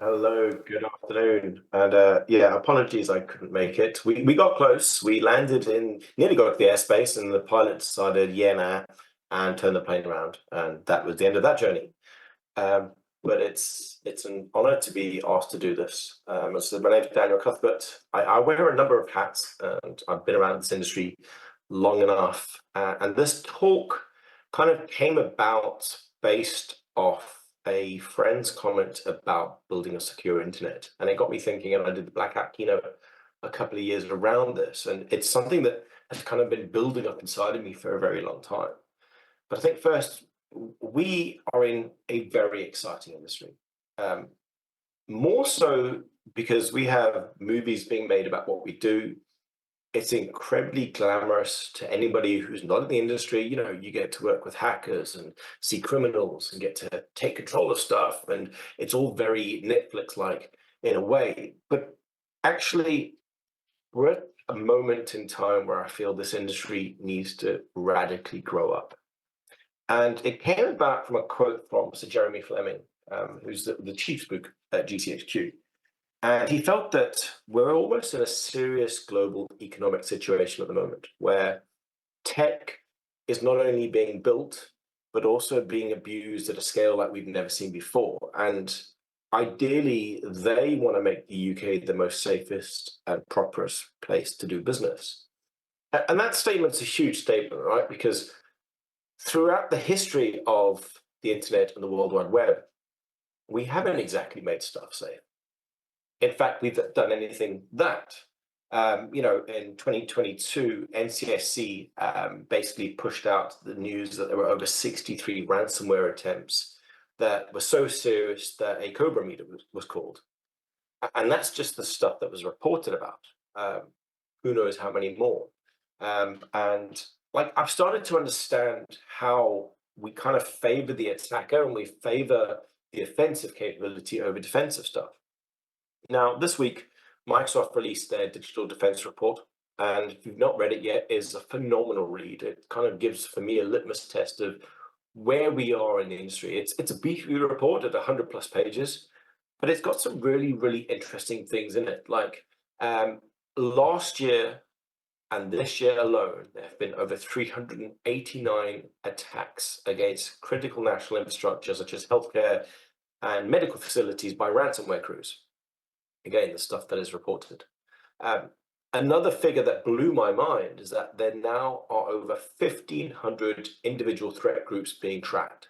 Hello, good afternoon. And yeah, apologies I couldn't make it. We got close. We landed nearly got to the airspace, and the pilot decided, yeah, nah, and turned the plane around. And that was the end of that journey. Um, but it's an honor to be asked to do this. So my name's Daniel Cuthbert. I wear a number of hats, and I've been around this industry long enough. And this talk kind of came about based off a friend's comment about building a secure internet. And it got me thinking, and I did the Black Hat keynote a couple of years around this. And it's something that has kind of been building up inside of me for a very long time. But I think first, we are in a very exciting industry. Um, More so because we have movies being made about what we do. It's incredibly glamorous to anybody who's not in the industry. You get to work with hackers and see criminals and get to take control of stuff. And it's all very Netflix-like in a way. But actually, we're at a moment in time where I feel this industry needs to radically grow up. And it came about from a quote from Sir Jeremy Fleming, who's the chief spook at GCHQ. And he felt that we're almost in a serious global economic situation at the moment where tech is not only being built, but also being abused at a scale like we've never seen before. And ideally, they want to make the UK the most safest and properest place to do business. And that statement's a huge statement, right? Because throughout the history of the internet and the World Wide Web, we haven't exactly made stuff safe. In fact, we've done anything that. In 2022, NCSC basically pushed out the news that there were over 63 ransomware attempts that were so serious that a Cobra meter was called. And that's just the stuff that was reported about. Who knows how many more? And like I've started to understand how we kind of favor the attacker and we favor the offensive capability over defensive stuff. Now, this week, Microsoft released their digital defense report, and if you've not read it yet, is a phenomenal read. It kind of gives, for me, a litmus test of where we are in the industry. It's a beefy report at 100 plus pages, but it's got some really, really interesting things in it. Like last year and this year alone, there have been over 389 attacks against critical national infrastructure, such as healthcare and medical facilities by ransomware crews. Again, the stuff that is reported. Um, Another figure that blew my mind is that there now are over 1,500 individual threat groups being tracked.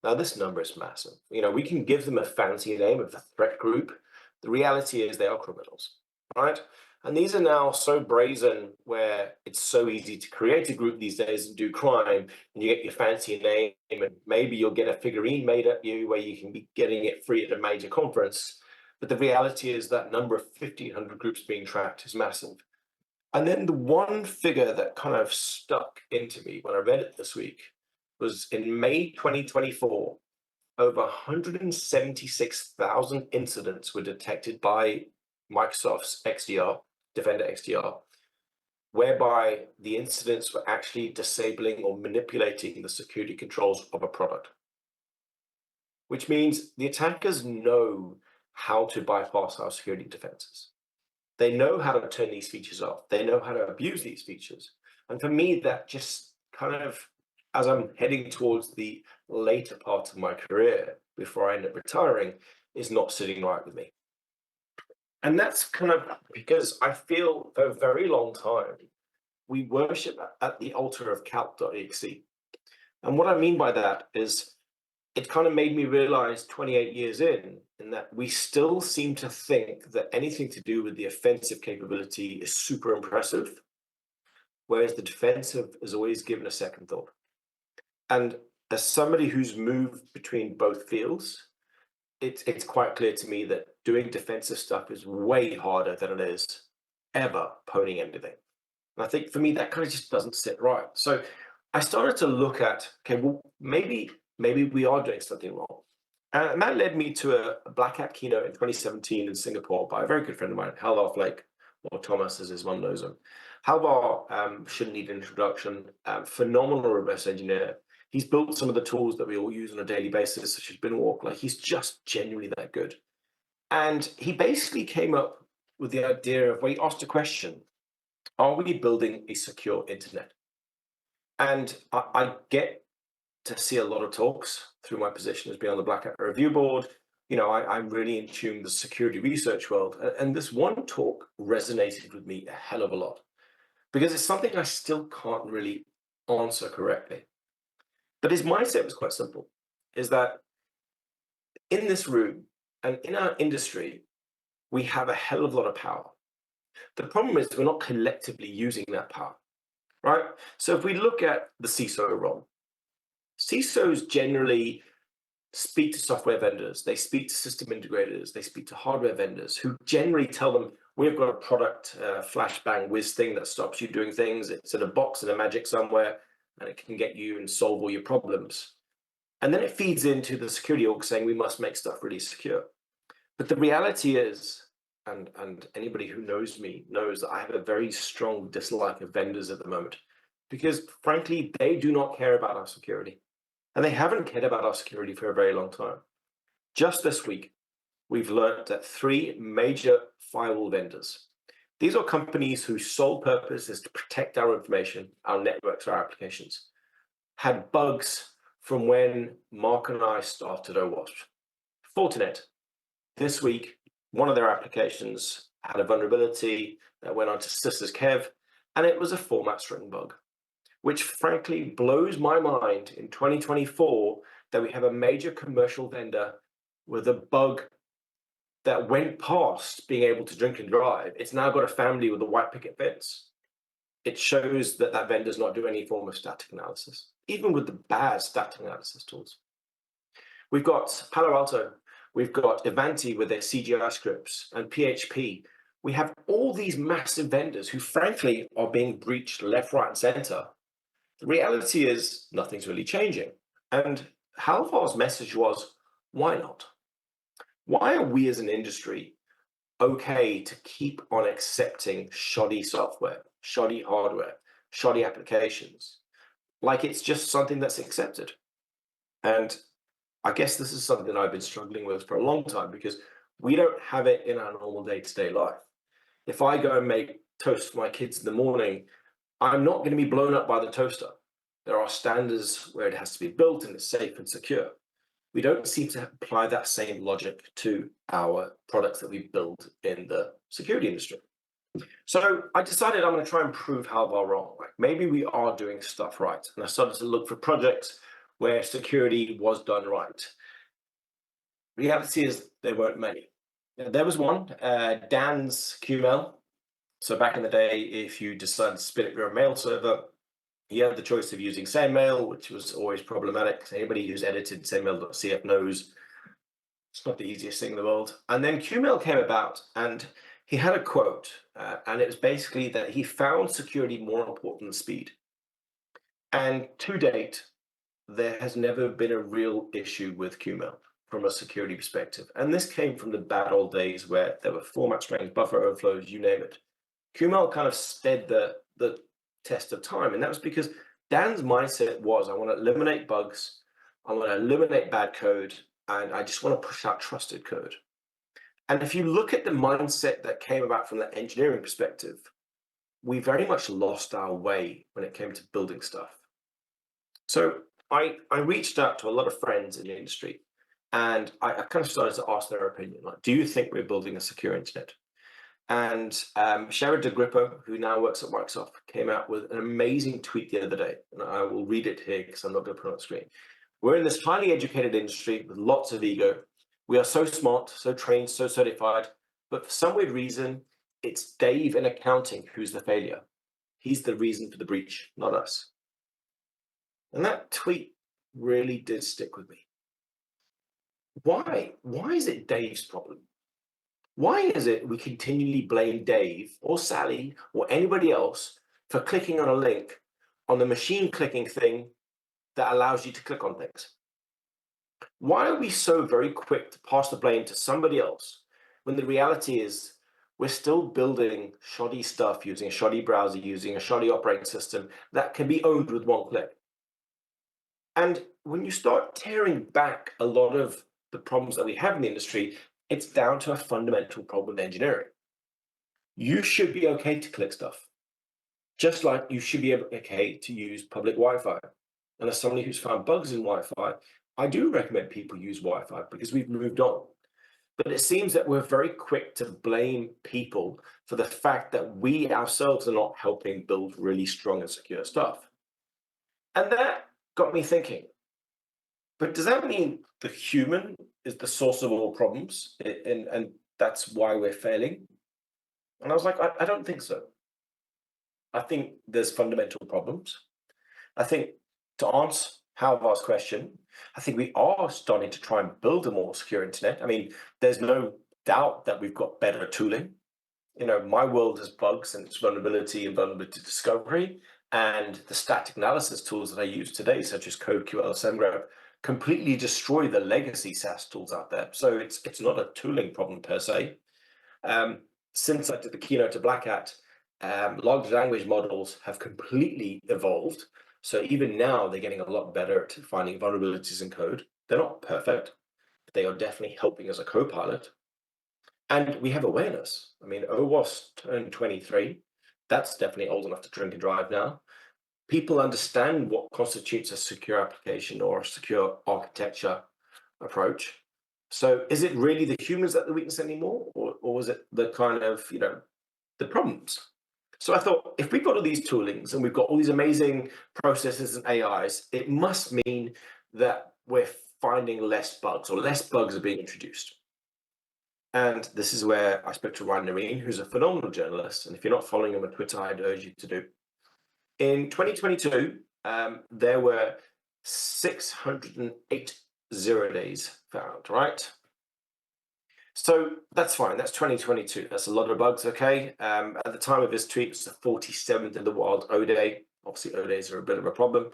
Now, this number is massive. We can give them a fancy name of a threat group. The reality is they are criminals, right? And these are now so brazen where it's so easy to create a group these days and do crime, and you get your fancy name, and maybe you'll get a figurine made at you where you can be getting it free at a major conference. But the reality is that number of 1,500 groups being tracked is massive. And then the one figure that kind of stuck into me when I read it this week was in May 2024, over 176,000 incidents were detected by Microsoft's XDR, Defender XDR, whereby the incidents were actually disabling or manipulating the security controls of a product. Which means the attackers know how to bypass our security defenses. They know how to turn these features off. They know how to abuse these features. And for me, that just kind of, as I'm heading towards the later part of my career before I end up retiring, is not sitting right with me. And that's kind of because I feel for a very long time, we worship at the altar of calc.exe. And what I mean by that is it kind of made me realize 28 years in that we still seem to think that anything to do with the offensive capability is super impressive, whereas the defensive is always given a second thought. And as somebody who's moved between both fields, it's quite clear to me that doing defensive stuff is way harder than it is ever poning anything. And I think for me, that kind of just doesn't sit right. So I started to look at, okay, well, maybe we are doing something wrong. And that led me to a Black Hat keynote in 2017 in Singapore by a very good friend of mine, Halvar Flake, or Thomas as his one knows him. Halvar shouldn't need an introduction, phenomenal reverse engineer. He's built some of the tools that we all use on a daily basis, such as Binwalk. Like, he's just genuinely that good. And he basically came up with the idea of, well, he asked a question: are we building a secure internet? And I get to see a lot of talks through my position as being on the Black Hat Review Board. I'm really in tune with the security research world. And this one talk resonated with me a hell of a lot because it's something I still can't really answer correctly. But his mindset was quite simple, is that in this room and in our industry, we have a hell of a lot of power. The problem is we're not collectively using that power, right? So if we look at the CISO role, CISOs generally speak to software vendors, they speak to system integrators, they speak to hardware vendors who generally tell them, we've got a product, flash bang whiz thing that stops you doing things. It's in a box in a magic somewhere, and it can get you and solve all your problems. And then it feeds into the security org saying we must make stuff really secure. But the reality is, and anybody who knows me knows that I have a very strong dislike of vendors at the moment, because frankly, they do not care about our security. And they haven't cared about our security for a very long time. Just this week, we've learned that 3 major firewall vendors, these are companies whose sole purpose is to protect our information, our networks, our applications, had bugs from when Mark and I started OWASP. Fortinet, this week, one of their applications had a vulnerability that went onto Sisters Kev, and it was a format string bug, which frankly blows my mind in 2024 that we have a major commercial vendor with a bug that went past being able to drink and drive. It's now got a family with a white picket fence. It shows that that vendor's not doing any form of static analysis, even with the bad static analysis tools. We've got Palo Alto, we've got Ivanti with their CGI scripts, and PHP. We have all these massive vendors who frankly are being breached left, right, and center. The reality is nothing's really changing. And Halvar's message was, why not? Why are we as an industry okay to keep on accepting shoddy software, shoddy hardware, shoddy applications, like it's just something that's accepted? And I guess this is something I've been struggling with for a long time because we don't have it in our normal day-to-day life. If I go and make toast for my kids in the morning, I'm not going to be blown up by the toaster. There are standards where it has to be built and it's safe and secure. We don't seem to apply that same logic to our products that we build in the security industry. So I decided I'm going to try and prove Halvar wrong. Like, maybe we are doing stuff right. And I started to look for projects where security was done right. Reality is there weren't many. There was one, Dan's QML. So back in the day, if you decided to spin up your own mail server, you had the choice of using SendMail, which was always problematic. Anybody who's edited SendMail.cf knows it's not the easiest thing in the world. And then QMail came about, and he had a quote, and it was basically that he found security more important than speed. And to date, there has never been a real issue with QMail from a security perspective. And this came from the bad old days where there were format strings, buffer overflows, you name it. QMail kind of stead the test of time. And that was because Dan's mindset was, I want to eliminate bugs, I want to eliminate bad code, and I just want to push out trusted code. And if you look at the mindset that came about from the engineering perspective, we very much lost our way when it came to building stuff. So I reached out to a lot of friends in the industry, and I kind of started to ask their opinion. Like, do you think we're building a secure internet? And Sherrod DeGrippo, who now works at Microsoft, came out with an amazing tweet the other day, and I will read it here because I'm not going to put it on the screen. We're in this highly educated industry with lots of ego. We are so smart, so trained, so certified, but for some weird reason, it's Dave in accounting who's the failure. He's the reason for the breach, not us. And that tweet really did stick with me. Why? Why is it Dave's problem? Why is it we continually blame Dave or Sally or anybody else for clicking on a link on the machine clicking thing that allows you to click on things? Why are we so very quick to pass the blame to somebody else when the reality is we're still building shoddy stuff using a shoddy browser, using a shoddy operating system that can be owned with one click? And when you start tearing back a lot of the problems that we have in the industry, it's down to a fundamental problem of engineering. You should be okay to click stuff, just like you should be okay to use public Wi-Fi. And as somebody who's found bugs in Wi-Fi, I do recommend people use Wi-Fi because we've moved on. But it seems that we're very quick to blame people for the fact that we ourselves are not helping build really strong and secure stuff. And that got me thinking, but does that mean the human is the source of all problems and that's why we're failing? And I was like, I don't think so. I think there's fundamental problems. I think to answer Halvar's question, I think we are starting to try and build a more secure internet. I mean, there's no doubt that we've got better tooling. My world has bugs and its vulnerability and vulnerability discovery, and the static analysis tools that I use today, such as CodeQL, SendGraph, completely destroy the legacy SaaS tools out there. So it's not a tooling problem per se. Since I did the keynote to Black Hat, large language models have completely evolved. So even now, they're getting a lot better at finding vulnerabilities in code. They're not perfect, but they are definitely helping as a co-pilot. And we have awareness. I mean, OWASP turned 23. That's definitely old enough to drink and drive now. People understand what constitutes a secure application or a secure architecture approach. So is it really the humans that are the weakness anymore? Or is it the kind of, the problems? So I thought, if we've got all these toolings and we've got all these amazing processes and AIs, it must mean that we're finding less bugs or less bugs are being introduced. And this is where I spoke to Ryan Nareen, who's a phenomenal journalist. And if you're not following him on Twitter, I'd urge you to do. In 2022, there were 608 zero days found, right? So that's fine. That's 2022. That's a lot of bugs, okay? At the time of his tweet, it was the 47th in the wild O day. Obviously, O days are a bit of a problem.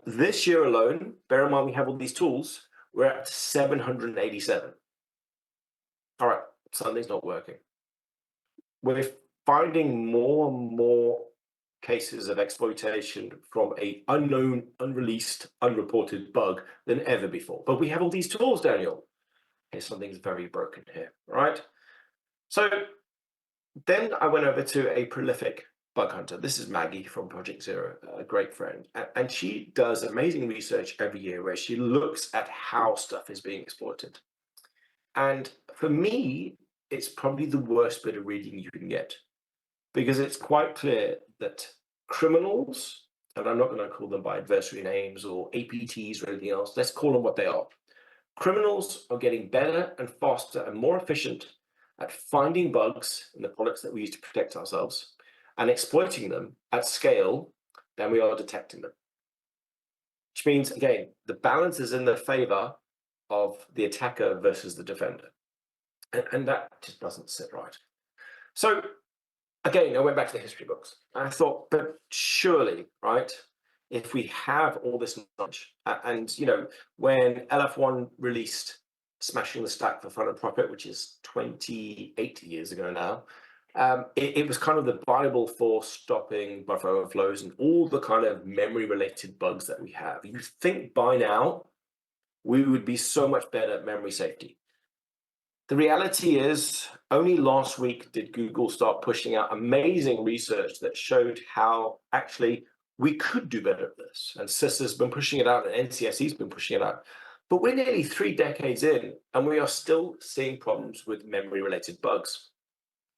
This year alone, bear in mind we have all these tools, we're at 787. All right, something's not working. We're finding more and more cases of exploitation from a unknown, unreleased, unreported bug than ever before. But we have all these tools, Daniel. Okay, something's very broken here, right? So then I went over to a prolific bug hunter. This is Maggie from Project Zero, a great friend. And she does amazing research every year where she looks at how stuff is being exploited. And for me, it's probably the worst bit of reading you can get, because it's quite clear that criminals, and I'm not going to call them by adversary names or APTs or anything else, let's call them what they are. Criminals are getting better and faster and more efficient at finding bugs in the products that we use to protect ourselves and exploiting them at scale than we are detecting them. Which means, again, the balance is in the favor of the attacker versus the defender. And that just doesn't sit right. So again, I went back to the history books. I thought, but surely, right, if we have all this knowledge, and when LF1 released Smashing the Stack for Fun and Profit, which is 28 years ago now, it was kind of the Bible for stopping buffer overflows and all the kind of memory-related bugs that we have. You think by now we would be so much better at memory safety. The reality is, only last week did Google start pushing out amazing research that showed how actually we could do better at this. And CIS has been pushing it out, and NCSE's been pushing it out. But we're nearly 3 decades in, and we are still seeing problems with memory-related bugs.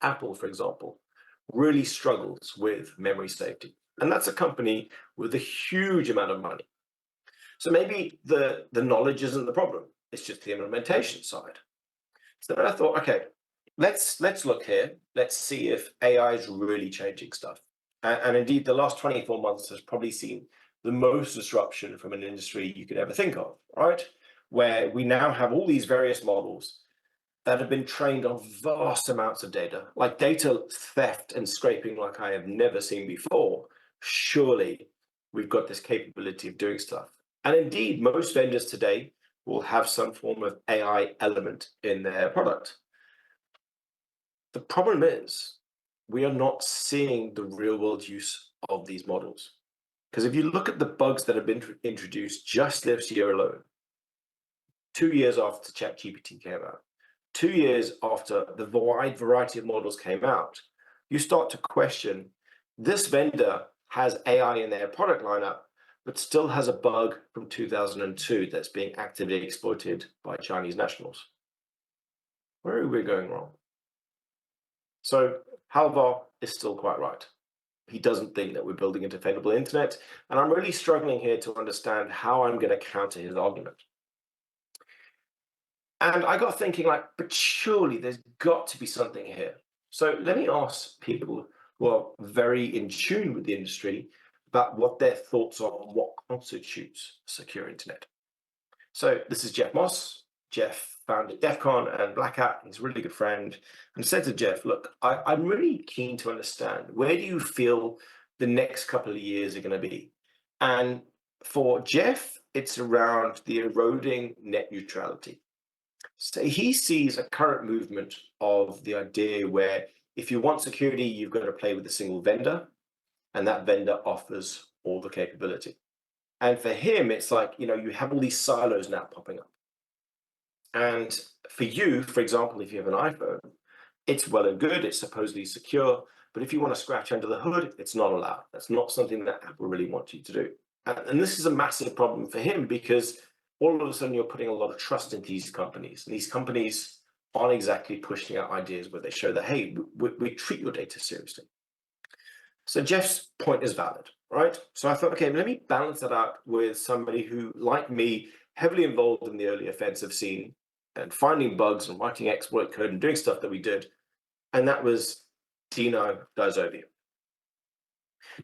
Apple, for example, really struggles with memory safety. And that's a company with a huge amount of money. So maybe the knowledge isn't the problem. It's just the implementation side. So then I thought, okay, let's look here. Let's see if AI is really changing stuff. And indeed, the last 24 months has probably seen the most disruption from an industry you could ever think of, right? Where we now have all these various models that have been trained on vast amounts of data, like data theft and scraping like I have never seen before. Surely we've got this capability of doing stuff. And indeed, most vendors today will have some form of AI element in their product. The problem is we are not seeing the real world use of these models. Because if you look at the bugs that have been introduced just this year alone, 2 years after ChatGPT came out, 2 years after the wide variety of models came out, you start to question this vendor has AI in their product lineup, but still has a bug from 2002 that's being actively exploited by Chinese nationals. Where are we going wrong? So Halvar is still quite right. He doesn't think that we're building a defendable internet, and I'm really struggling here to understand how I'm going to counter his argument. And I got thinking, like, but surely there's got to be something here. So let me ask people who are very in tune with the industry about what their thoughts are on what constitutes a secure internet. So this is Jeff Moss. Jeff founded DEF CON and Black Hat. He's a really good friend. And said to Jeff, look, I'm really keen to understand, where do you feel the next couple of years are going to be? And for Jeff, it's around the eroding net neutrality. So he sees a current movement of the idea where if you want security, you've got to play with a single vendor, and that vendor offers all the capability. And for him, it's like, you have all these silos now popping up. And for you, for example, if you have an iPhone, it's well and good, it's supposedly secure, but if you want to scratch under the hood, it's not allowed. That's not something that Apple really wants you to do. And this is a massive problem for him, because all of a sudden you're putting a lot of trust into these companies. And these companies aren't exactly pushing out ideas where they show that, hey, we treat your data seriously. So Jeff's point is valid, right? So I thought, okay, let me balance that out with somebody who, like me, heavily involved in the early offensive scene and finding bugs and writing exploit code and doing stuff that we did. And that was Dino Dizovia.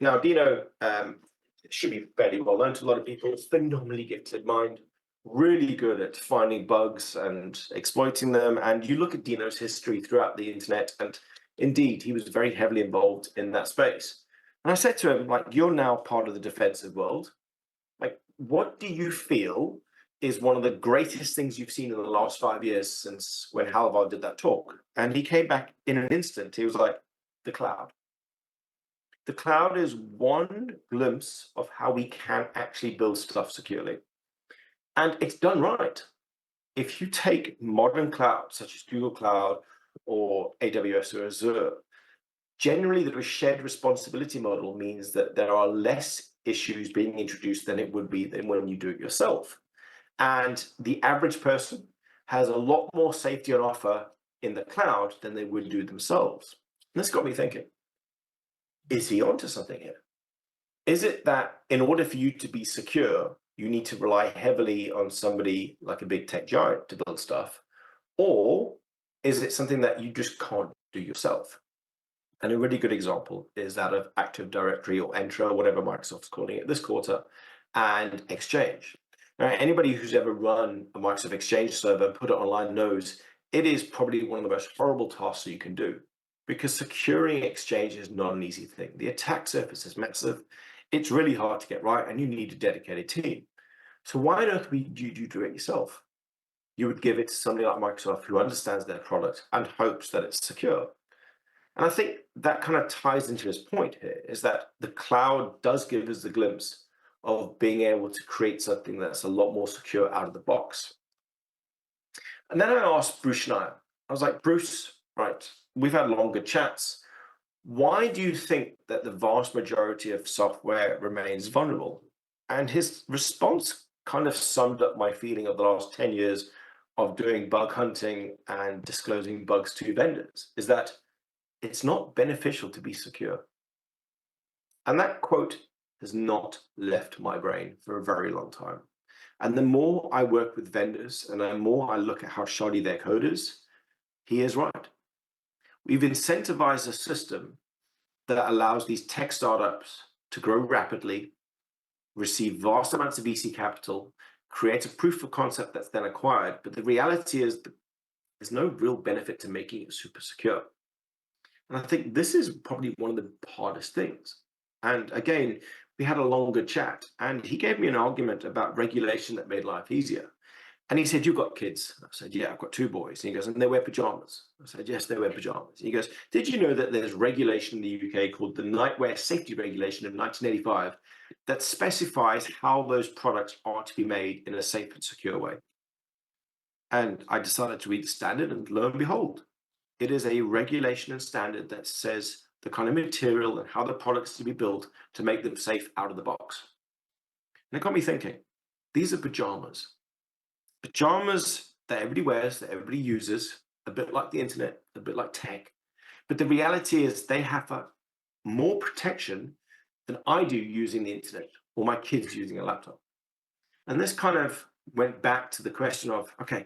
Now, Dino should be fairly well known to a lot of people. Phenomenally gifted mind, really good at finding bugs and exploiting them. And you look at Dino's history throughout the internet, and indeed, he was very heavily involved in that space. And I said to him, like, you're now part of the defensive world. Like, what do you feel is one of the greatest things you've seen in the last 5 years since when Halvar did that talk? And he came back in an instant. He was like, the cloud. The cloud is one glimpse of how we can actually build stuff securely. And it's done right. If you take modern clouds, such as Google Cloud or AWS or Azure, generally the shared responsibility model means that there are less issues being introduced than it would be than when you do it yourself. And the average person has a lot more safety on offer in the cloud than they would do themselves. And this got me thinking, is he onto something here? Is it that in order for you to be secure, you need to rely heavily on somebody like a big tech giant to build stuff? Or is it something that you just can't do yourself? And a really good example is that of Active Directory or Entra, whatever Microsoft's calling it this quarter, and Exchange. Now, anybody who's ever run a Microsoft Exchange server and put it online knows it is probably one of the most horrible tasks that you can do, because securing Exchange is not an easy thing. The attack surface is massive. It's really hard to get right, and you need a dedicated team. So why don't you do it yourself? You would give it to somebody like Microsoft who understands their product and hopes that it's secure. And I think that kind of ties into his point here, is that the cloud does give us the glimpse of being able to create something that's a lot more secure out of the box. And then I asked Bruce Schneier, I was like, Bruce, right, we've had longer chats. Why do you think that the vast majority of software remains vulnerable? And his response kind of summed up my feeling of the last 10 years of doing bug hunting and disclosing bugs to vendors, is that it's not beneficial to be secure. And that quote has not left my brain for a very long time. And the more I work with vendors and the more I look at how shoddy their code is, he is right. We've incentivized a system that allows these tech startups to grow rapidly, receive vast amounts of VC capital, create a proof of concept that's then acquired. But the reality is that there's no real benefit to making it super secure. And I think this is probably one of the hardest things. And again, we had a longer chat, and he gave me an argument about regulation that made life easier. And he said, "You've got kids?" I said, "Yeah, I've got two boys." And he goes, "And they wear pajamas?" I said, "Yes, they wear pajamas." And he goes, "Did you know that there's regulation in the UK called the Nightwear Safety Regulation of 1985 that specifies how those products are to be made in a safe and secure way?" And I decided to read the standard, and lo and behold, it is a regulation and standard that says the kind of material and how the products to be built to make them safe out of the box. And it got me thinking, these are pajamas. Pajamas that everybody wears, that everybody uses, a bit like the internet, a bit like tech. But the reality is they have more protection than I do using the internet or my kids using a laptop. And this kind of went back to the question of, okay,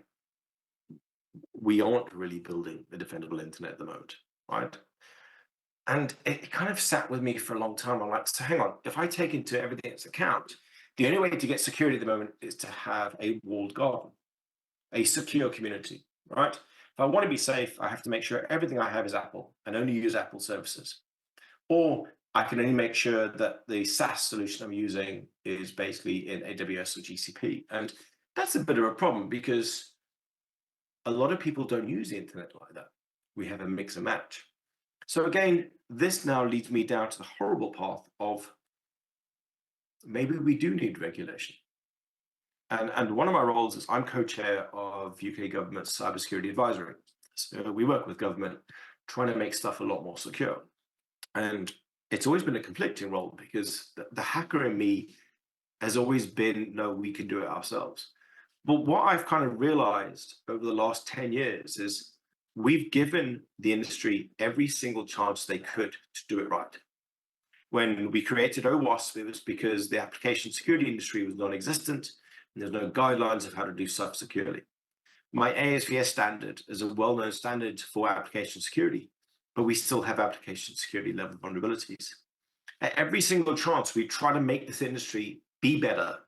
we aren't really building a defendable internet at the moment, right? And it kind of sat with me for a long time. I'm like, so hang on, if I take into everything into account, the only way to get security at the moment is to have a walled garden, a secure community, right? If I want to be safe, I have to make sure everything I have is Apple and only use Apple services. Or I can only make sure that the SaaS solution I'm using is basically in AWS or GCP. And that's a bit of a problem because a lot of people don't use the internet like that. We have a mix and match. So again, this now leads me down to the horrible path of maybe we do need regulation. And one of my roles is I'm co-chair of UK government's cybersecurity advisory. So we work with government trying to make stuff a lot more secure. And it's always been a conflicting role because the hacker in me has always been, no, we can do it ourselves. But what I've kind of realized over the last 10 years is we've given the industry every single chance they could to do it right. When we created OWASP, it was because the application security industry was non-existent and there's no guidelines of how to do stuff securely. My ASVS standard is a well-known standard for application security, but we still have application security level vulnerabilities. At every single chance, we try to make this industry be better,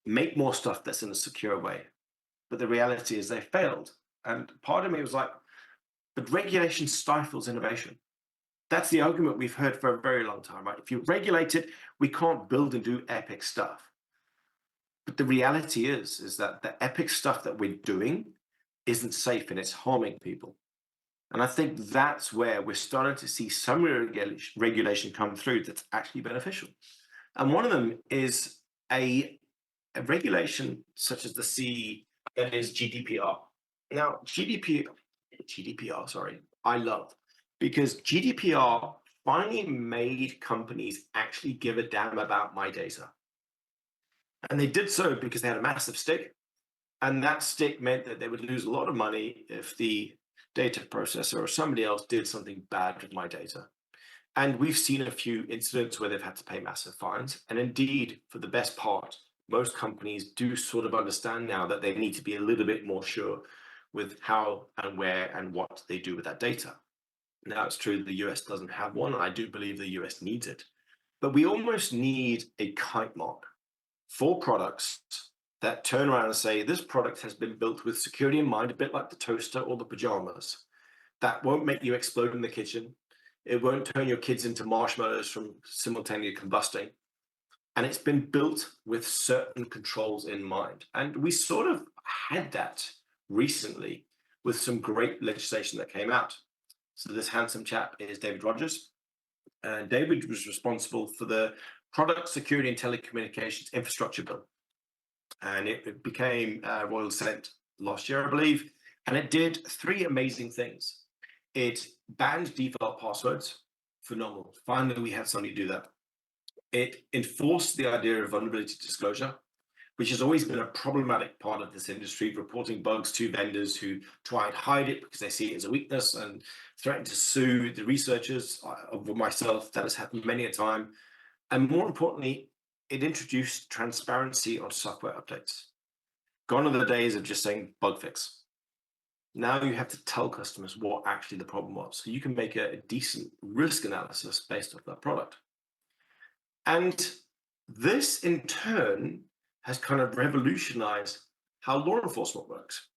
make more stuff that's in a secure way. But the reality is they failed. And part of me was like, but regulation stifles innovation. That's the argument we've heard for a very long time, right? If you regulate it, we can't build and do epic stuff. But the reality is that the epic stuff that we're doing isn't safe and it's harming people. And I think that's where we're starting to see some regulation come through that's actually beneficial. And one of them is a regulation such as the C that is GDPR. Now, GDPR, sorry, I love because GDPR finally made companies actually give a damn about my data. And they did so because they had a massive stick. And that stick meant that they would lose a lot of money if the data processor or somebody else did something bad with my data. And we've seen a few incidents where they've had to pay massive fines. And indeed, for the best part, most companies do sort of understand now that they need to be a little bit more sure with how and where and what they do with that data. Now, it's true that the US doesn't have one. I do believe the US needs it. But we almost need a kite mark for products that turn around and say, this product has been built with security in mind, a bit like the toaster or the pajamas. That won't make you explode in the kitchen. It won't turn your kids into marshmallows from simultaneously combusting. And it's been built with certain controls in mind. And we sort of had that recently with some great legislation that came out. So this handsome chap is David Rogers. And David was responsible for the Product Security and Telecommunications Infrastructure Bill. And it became Royal Assent last year, I believe. And it did three amazing things. It banned default passwords. Phenomenal. Finally, we had somebody do that. It enforced the idea of vulnerability disclosure, which has always been a problematic part of this industry, reporting bugs to vendors who try and hide it because they see it as a weakness and threaten to sue the researchers. Of myself, that has happened many a time. And more importantly, it introduced transparency on software updates. Gone are the days of just saying bug fix. Now you have to tell customers what actually the problem was, so you can make a decent risk analysis based off that product. And this, in turn, has kind of revolutionized how law enforcement works.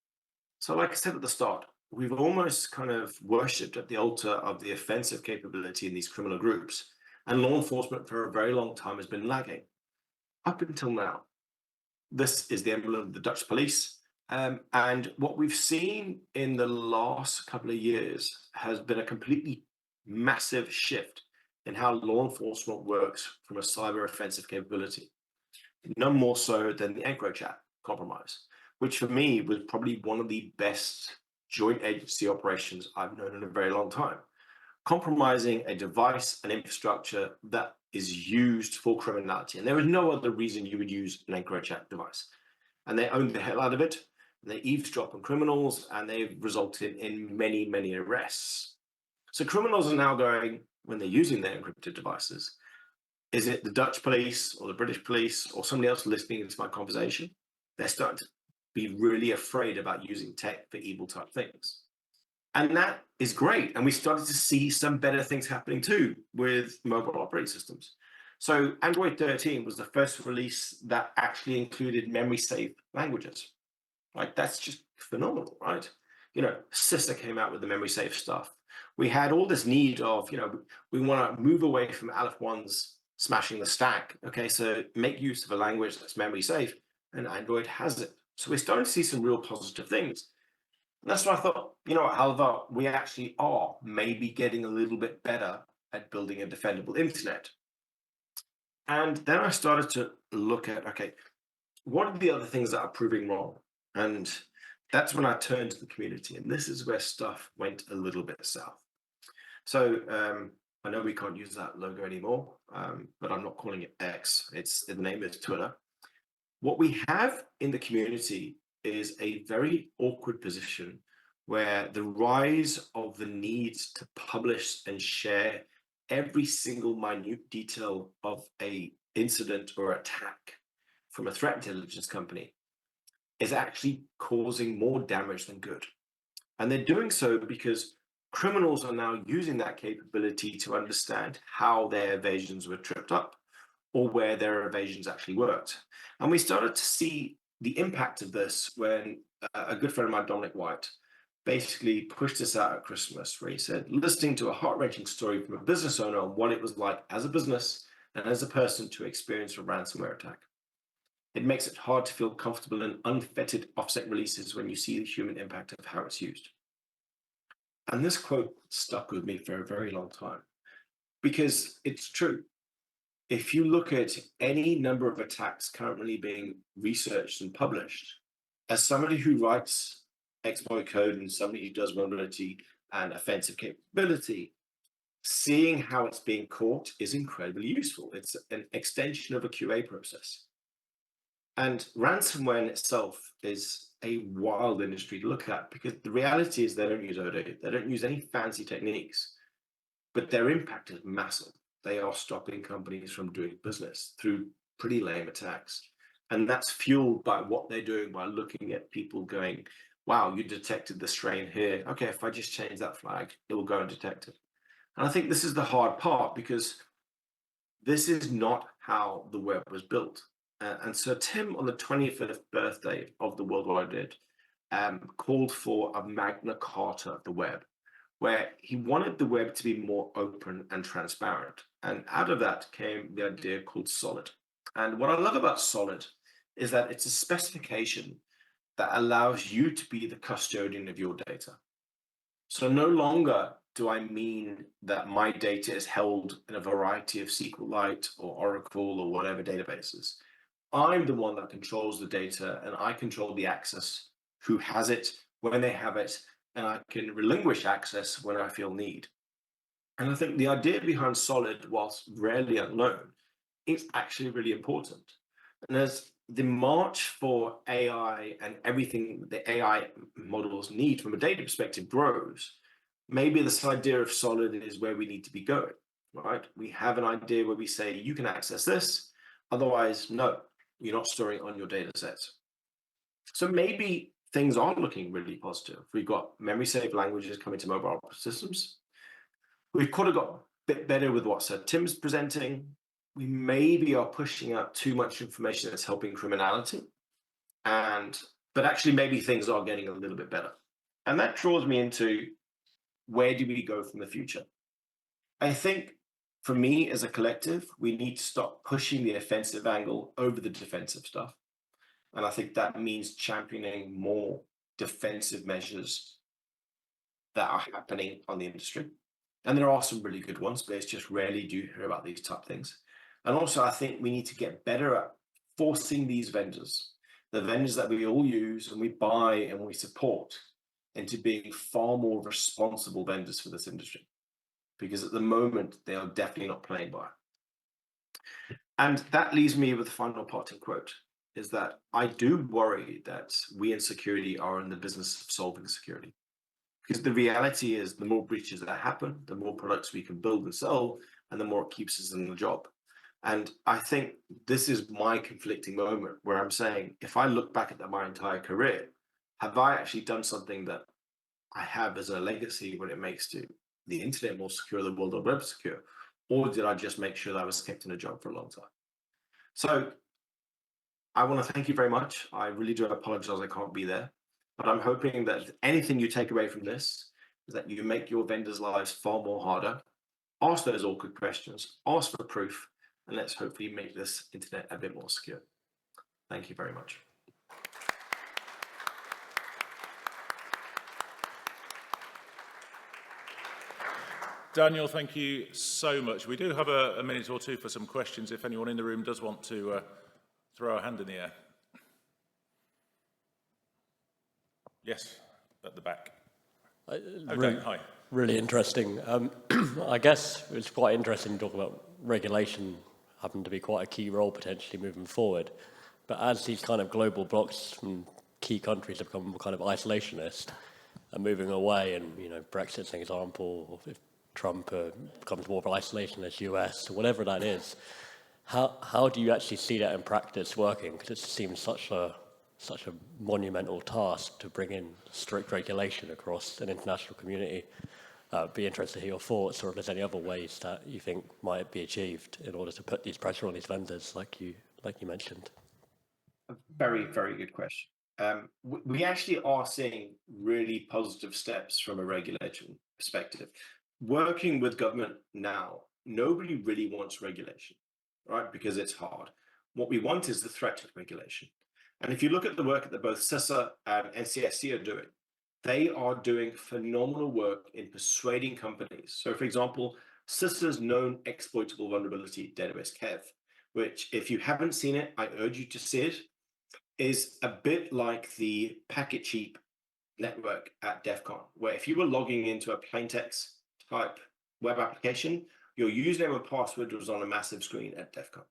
So like I said at the start, we've almost kind of worshipped at the altar of the offensive capability in these criminal groups. And law enforcement for a very long time has been lagging, up until now. This is the emblem of the Dutch police. And what we've seen in the last couple of years has been a completely massive shift in how law enforcement works from a cyber offensive capability. No more so than the EncroChat compromise, which for me was probably one of the best joint agency operations I've known in a very long time. Compromising a device and infrastructure that is used for criminality. And there is no other reason you would use an EncroChat device. And they own the hell out of it. And they eavesdrop on criminals, and they've resulted in many, many arrests. So criminals are now going, when they're using their encrypted devices, is it the Dutch police or the British police or somebody else listening to my conversation? They're starting to be really afraid about using tech for evil type things. And that is great. And we started to see some better things happening too with mobile operating systems. So Android 13 was the first release that actually included memory safe languages. Like, that's just phenomenal, right? CISA came out with the memory safe stuff. We had all this need of, we want to move away from Aleph 1's smashing the stack. Okay, so make use of a language that's memory safe, and Android has it. So we're starting to see some real positive things. And that's why I thought, however, we actually are maybe getting a little bit better at building a defendable internet. And then I started to look at, okay, what are the other things that are proving wrong? And that's when I turned to the community. And this is where stuff went a little bit south. So I know we can't use that logo anymore, but I'm not calling it X. The name is Twitter. What we have in the community is a very awkward position where the rise of the need to publish and share every single minute detail of a incident or attack from a threat intelligence company is actually causing more damage than good. And they're doing so because criminals are now using that capability to understand how their evasions were tripped up or where their evasions actually worked. And we started to see the impact of this when a good friend of mine, Dominic White, basically pushed this out at Christmas, where he said, listening to a heart-wrenching story from a business owner on what it was like as a business and as a person to experience a ransomware attack. It makes it hard to feel comfortable in unfettered offset releases when you see the human impact of how it's used. And this quote stuck with me for a very long time because it's true. If you look at any number of attacks currently being researched and published, as somebody who writes exploit code and somebody who does vulnerability and offensive capability, seeing how it's being caught is incredibly useful. It's an extension of a QA process. And ransomware in itself is a wild industry to look at because the reality is they don't use OD, they don't use any fancy techniques, but their impact is massive. They are stopping companies from doing business through pretty lame attacks. And that's fueled by what they're doing by looking at people going, wow, you detected the strain here. Okay, if I just change that flag, it will go and detect it. And I think this is the hard part because this is not how the web was built. And so Tim, on the 25th birthday of the World Wide Web, called for a Magna Carta of the web, where he wanted the web to be more open and transparent. And out of that came the idea called Solid. And what I love about Solid is that it's a specification that allows you to be the custodian of your data. So no longer do I mean that my data is held in a variety of SQLite or Oracle or whatever databases. I'm the one that controls the data, and I control the access, who has it, when they have it, and I can relinquish access when I feel need. And I think the idea behind Solid, whilst rarely unknown, is actually really important. And as the march for AI and everything the AI models need from a data perspective grows, maybe this idea of Solid is where we need to be going, right? We have an idea where we say, you can access this, otherwise, no, you're not storing on your data sets. So maybe things are looking really positive. We've got memory safe languages coming to mobile systems. We've kind of got a bit better with what Sir Tim's presenting. We maybe are pushing out too much information that's helping criminality. But actually maybe things are getting a little bit better. And that draws me into, where do we go from the future? I think for me as a collective, we need to stop pushing the offensive angle over the defensive stuff. And I think that means championing more defensive measures that are happening on the industry. And there are some really good ones, but it's just rarely do you hear about these type of things. And also, I think we need to get better at forcing these vendors, the vendors that we all use and we buy and we support, into being far more responsible vendors for this industry. Because at the moment, they are definitely not playing by. And that leaves me with the final parting quote, is that I do worry that we in security are in the business of solving security. Because the reality is, the more breaches that happen, the more products we can build and sell, and the more it keeps us in the job. And I think this is my conflicting moment where I'm saying, if I look back at my entire career, have I actually done something that I have as a legacy when it makes to the internet more secure, the World Wide Web secure? Or did I just make sure that I was kept in a job for a long time? So I want to thank you very much. I really do apologize I can't be there. But I'm hoping that anything you take away from this is that you make your vendors' lives far more harder. Ask those awkward questions, ask for proof, and let's hopefully make this internet a bit more secure. Thank you very much. Daniel, thank you so much. We do have a minute or two for some questions if anyone in the room does want to throw a hand in the air. Yes, at the back. Okay, hi. Really interesting. I guess it's quite interesting to talk about regulation having to be quite a key role potentially moving forward. But as these kind of global blocks from key countries have become kind of isolationist and moving away, and Brexit's an example, or if Trump becomes more of an isolationist US, or whatever that is, how do you actually see that in practice working? Because it seems such a monumental task to bring in strict regulation across an international community. Be interested to hear your thoughts, or if there's any other ways that you think might be achieved in order to put these pressure on these vendors, like you mentioned. A very, very good question. We actually are seeing really positive steps from a regulation perspective. Working with government now, nobody really wants regulation, right? Because it's hard. What we want is the threat of regulation. And if you look at the work that both CISA and NCSC are doing, they are doing phenomenal work in persuading companies. So, for example, CISA's known exploitable vulnerability database, KEV, which, if you haven't seen it, I urge you to see it, is a bit like the packet cheap network at DEF CON, where if you were logging into a plain text type web application, your username and password was on a massive screen at DEF CON.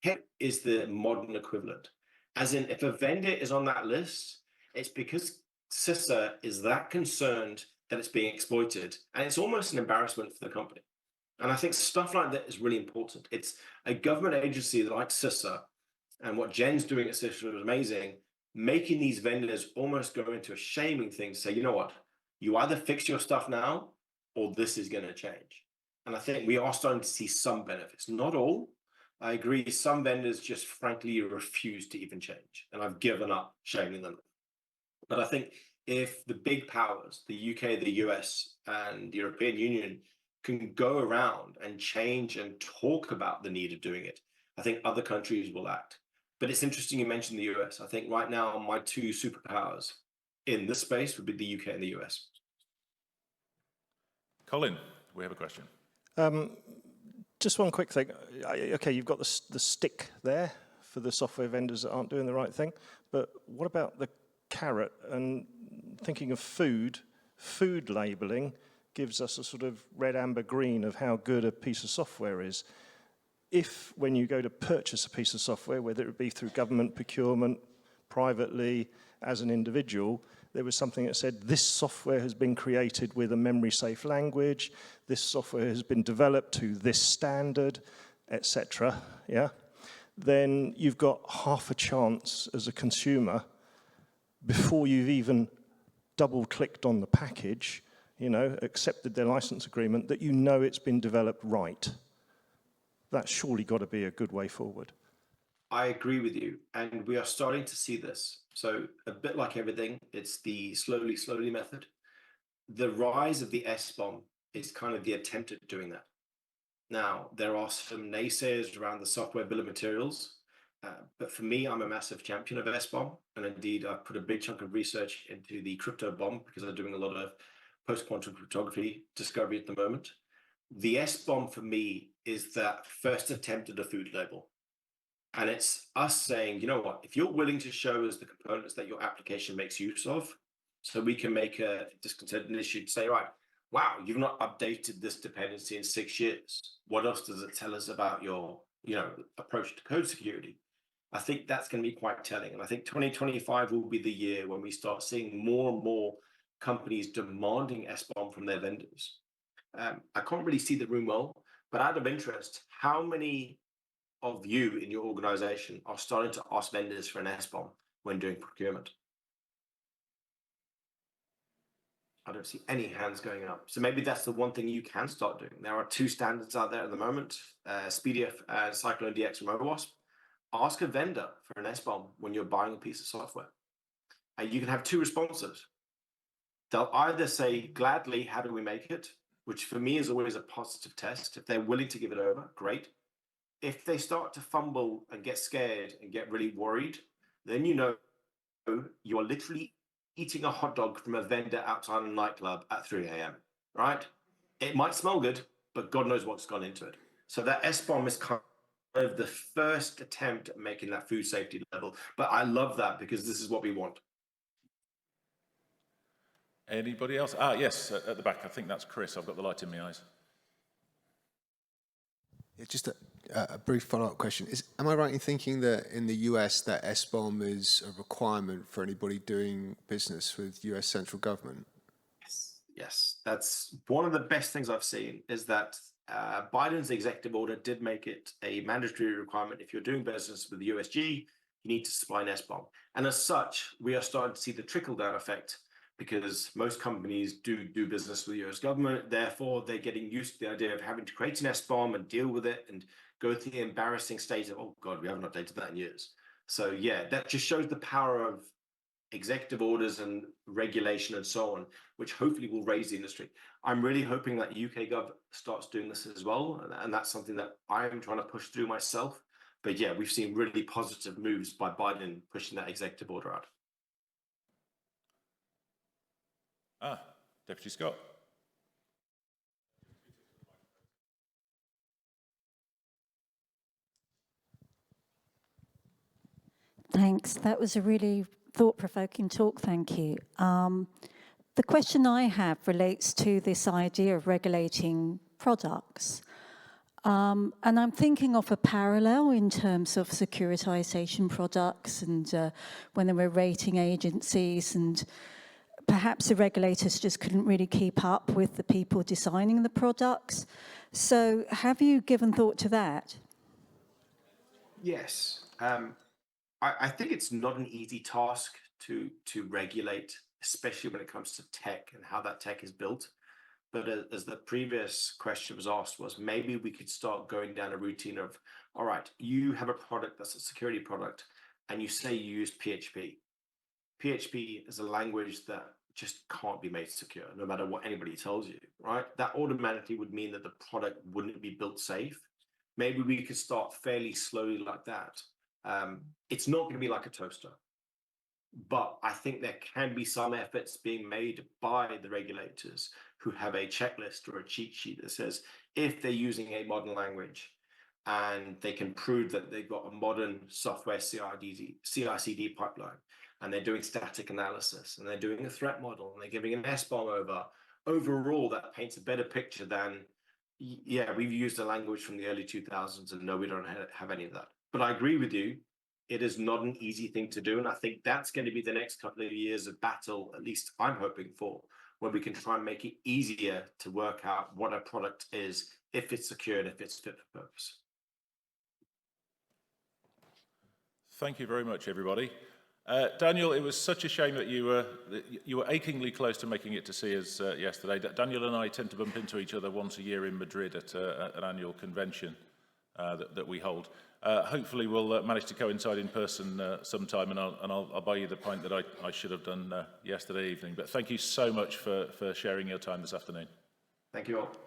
KEV is the modern equivalent. As in, if a vendor is on that list, it's because CISA is that concerned that it's being exploited, and it's almost an embarrassment for the company. And I think stuff like that is really important. It's a government agency like CISA, and what Jen's doing at CISA is amazing, making these vendors almost go into a shaming thing, say, you know what, you either fix your stuff now, or this is going to change. And I think we are starting to see some benefits, not all. I agree, some vendors just frankly refuse to even change, and I've given up shaming them. But I think if the big powers, the UK, the US, and the European Union, can go around and change and talk about the need of doing it, I think other countries will act. But it's interesting you mentioned the US. I think right now my two superpowers in this space would be the UK and the US. Colin, we have a question. Just one quick thing. Okay, you've got the stick there for the software vendors that aren't doing the right thing, but what about the carrot? And thinking of food labeling gives us a sort of red, amber, green of how good a piece of software is. If, when you go to purchase a piece of software, whether it be through government procurement, privately, as an individual, there was something that said, this software has been created with a memory-safe language, this software has been developed to this standard, etc., yeah? Then you've got half a chance as a consumer, before you've even double-clicked on the package, accepted their license agreement, that it's been developed right. That's surely got to be a good way forward. I agree with you, and we are starting to see this. So a bit like everything, it's the slowly method. The rise of the SBOM is kind of the attempt at doing that. Now, there are some naysayers around the software bill of materials, But for me, I'm a massive champion of SBOM. And indeed, I've put a big chunk of research into the crypto bomb because I'm doing a lot of post-quantum cryptography discovery at the moment. The SBOM for me is that first attempt at a food label. And it's us saying, you know what, if you're willing to show us the components that your application makes use of, so we can make a discontent issue to say, right, wow, you've not updated this dependency in 6 years. What else does it tell us about your, approach to code security? I think that's going to be quite telling. And I think 2025 will be the year when we start seeing more and more companies demanding SBOM from their vendors. I can't really see the room well, but out of interest, how many of you in your organization are starting to ask vendors for an SBOM when doing procurement? I don't see any hands going up. So maybe that's the one thing you can start doing. There are 2 standards out there at the moment, SPDF and Cyclone DX from OWASP. Ask a vendor for an SBOM when you're buying a piece of software. And you can have 2 responses. They'll either say, gladly, how do we make it? Which for me is always a positive test. If they're willing to give it over, great. If they start to fumble and get scared and get really worried, then you know you're literally eating a hot dog from a vendor outside a nightclub at 3 a.m., right? It might smell good, but God knows what's gone into it. So that SBOM is kind of the first attempt at making that food safety level. But I love that because this is what we want. Anybody else? Yes, at the back. I think that's Chris. I've got the light in my eyes. Yeah, just a brief follow-up question. Am I right in thinking that in the US that SBOM is a requirement for anybody doing business with US central government? Yes. That's one of the best things I've seen is that Biden's executive order did make it a mandatory requirement. If you're doing business with the USG, you need to supply an SBOM. And as such, we are starting to see the trickle-down effect because most companies do business with the US government. Therefore, they're getting used to the idea of having to create an SBOM and deal with it and go through the embarrassing state of, oh God, we haven't updated that in years. So yeah, that just shows the power of executive orders and regulation and so on, which hopefully will raise the industry. I'm really hoping that UK Gov starts doing this as well. And that's something that I'm trying to push through myself. But yeah, we've seen really positive moves by Biden pushing that executive order out. Deputy Scott. Thanks. That was a really thought-provoking talk. Thank you. The question I have relates to this idea of regulating products. And I'm thinking of a parallel in terms of securitization products and when there were rating agencies, and perhaps the regulators just couldn't really keep up with the people designing the products. So have you given thought to that? Yes. I think it's not an easy task to regulate, especially when it comes to tech and how that tech is built. But as the previous question was asked, was maybe we could start going down a routine of, all right, you have a product that's a security product, and you say you use PHP. PHP is a language that just can't be made secure, no matter what anybody tells you, right? That automatically would mean that the product wouldn't be built safe. Maybe we could start fairly slowly like that. It's not going to be like a toaster, but I think there can be some efforts being made by the regulators who have a checklist or a cheat sheet that says if they're using a modern language and they can prove that they've got a modern software CI/CD pipeline, and they're doing static analysis, and they're doing a threat model, and they're giving an SBOM over, overall that paints a better picture than, yeah, we've used a language from the early 2000s and no, we don't have any of that. But I agree with you, it is not an easy thing to do. And I think that's going to be the next couple of years of battle, at least I'm hoping for, when we can try and make it easier to work out what a product is, if it's secure and if it's fit for purpose. Thank you very much, everybody. Daniel, it was such a shame that you were achingly close to making it to see us yesterday. Daniel and I tend to bump into each other once a year in Madrid at an annual convention that we hold. Hopefully we'll manage to coincide in person sometime, and I'll buy you the pint that I should have done yesterday evening. But thank you so much for sharing your time this afternoon. Thank you all.